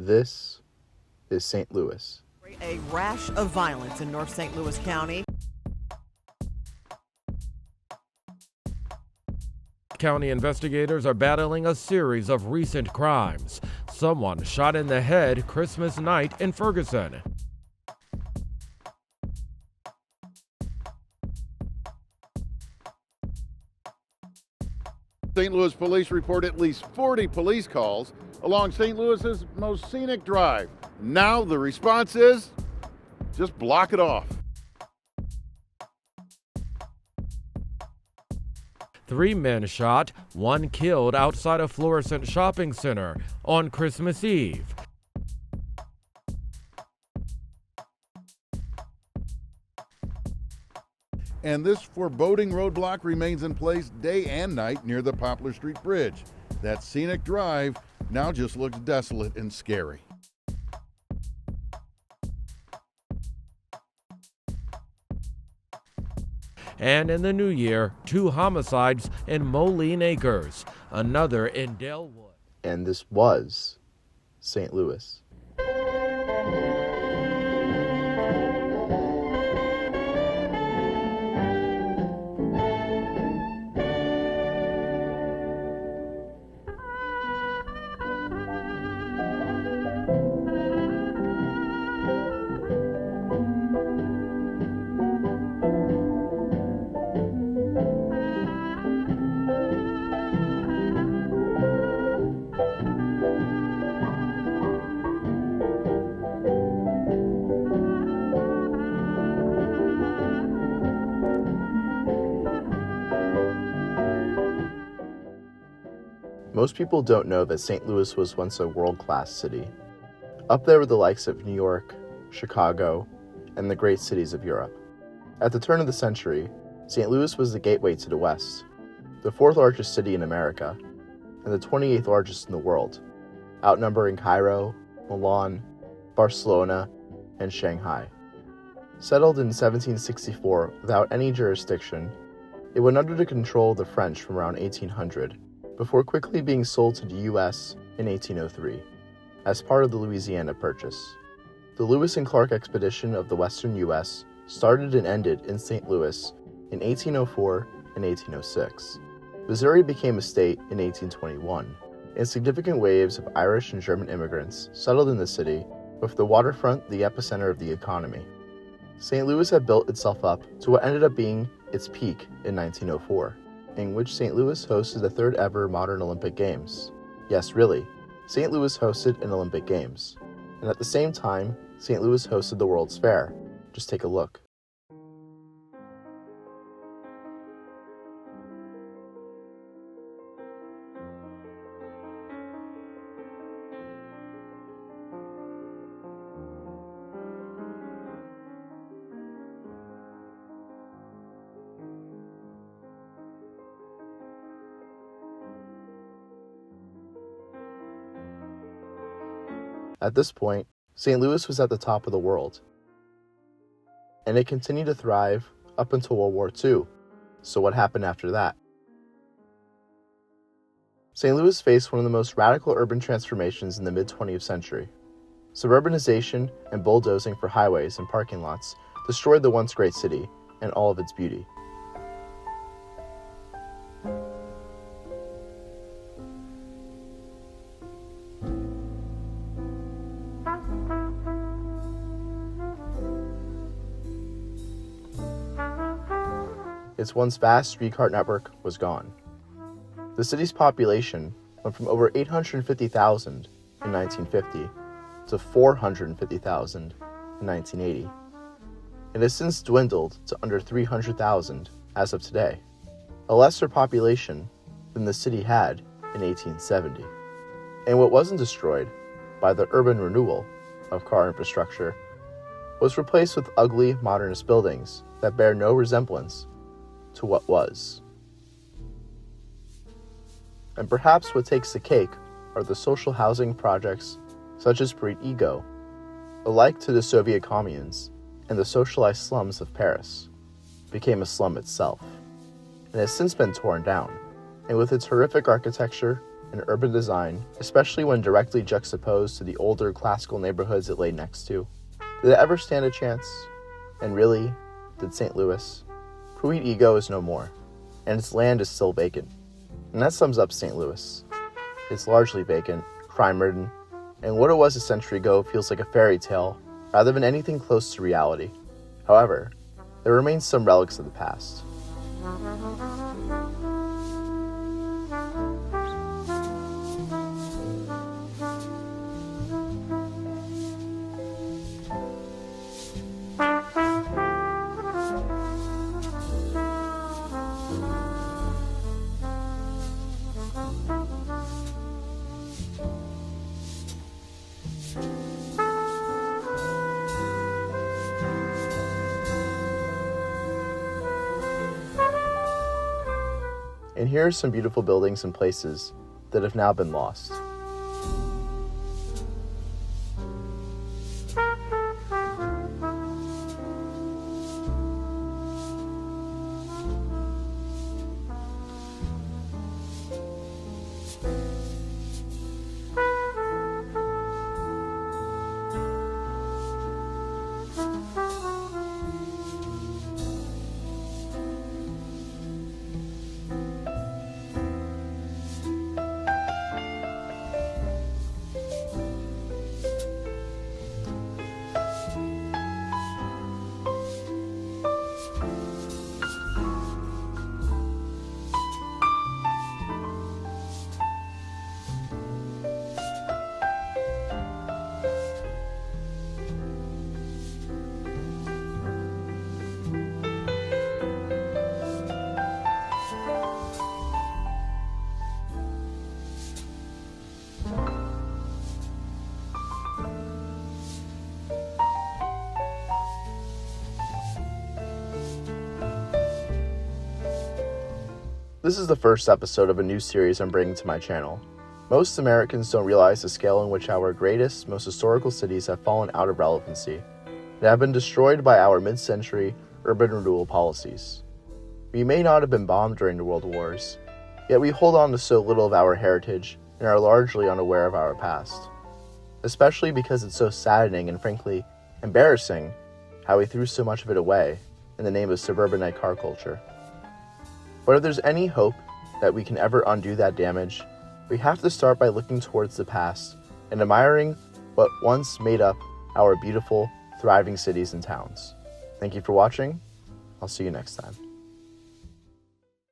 This is St. Louis. A rash of violence in North St. Louis County. County investigators are battling a series of recent crimes. Someone shot in the head Christmas night in Ferguson. St. Louis police report at least 40 police calls along St. Louis's most scenic drive. Now the response is just block it off. 3 men shot, 1 killed outside a Florissant shopping center on Christmas Eve. And this foreboding roadblock remains in place day and night near the Poplar Street Bridge. That scenic drive now just looks desolate and scary. And in the new year, 2 homicides in Moline Acres, another in Delwood. And this was St. Louis. Most people don't know that St. Louis was once a world-class city. Up there with the likes of New York, Chicago, and the great cities of Europe. At the turn of the century, St. Louis was the gateway to the West, the 4th largest city in America, and the 28th largest in the world, outnumbering Cairo, Milan, Barcelona, and Shanghai. Settled in 1764 without any jurisdiction, it went under the control of the French from around 1800, before quickly being sold to the U.S. in 1803, as part of the Louisiana Purchase. The Lewis and Clark expedition of the western U.S. started and ended in St. Louis in 1804 and 1806. Missouri became a state in 1821, and significant waves of Irish and German immigrants settled in the city, with the waterfront the epicenter of the economy. St. Louis had built itself up to what ended up being its peak in 1904. In which St. Louis hosted the 3rd ever modern Olympic Games. Yes, really, St. Louis hosted an Olympic Games. And at the same time, St. Louis hosted the World's Fair. Just take a look. At this point, St. Louis was at the top of the world, and it continued to thrive up until World War II. So what happened after that? St. Louis faced one of the most radical urban transformations in the mid-20th century. Suburbanization and bulldozing for highways and parking lots destroyed the once great city and all of its beauty. Its once vast streetcar network was gone. The city's population went from over 850,000 in 1950 to 450,000 in 1980. It has since dwindled to under 300,000 as of today, a lesser population than the city had in 1870. And what wasn't destroyed by the urban renewal of car infrastructure was replaced with ugly modernist buildings that bear no resemblance to what was. And perhaps what takes the cake are the social housing projects such as Pret Ego, alike to the Soviet communes and the socialized slums of Paris, became a slum itself, and has since been torn down, and with its horrific architecture and urban design, especially when directly juxtaposed to the older classical neighborhoods it lay next to. Did it ever stand a chance? And really, did St. Louis? Puig ego is no more, and its land is still vacant. And that sums up St. Louis. It's largely vacant, crime-ridden, and what it was a century ago feels like a fairy tale rather than anything close to reality. However, there remains some relics of the past. And here are some beautiful buildings and places that have now been lost. This is the first episode of a new series I'm bringing to my channel. Most Americans don't realize the scale in which our greatest, most historical cities have fallen out of relevancy and have been destroyed by our mid-century urban renewal policies. We may not have been bombed during the World Wars, yet we hold on to so little of our heritage and are largely unaware of our past. Especially because it's so saddening and frankly embarrassing how we threw so much of it away in the name of suburbanite car culture. But if there's any hope that we can ever undo that damage, we have to start by looking towards the past and admiring what once made up our beautiful, thriving cities and towns. Thank you for watching. I'll see you next time.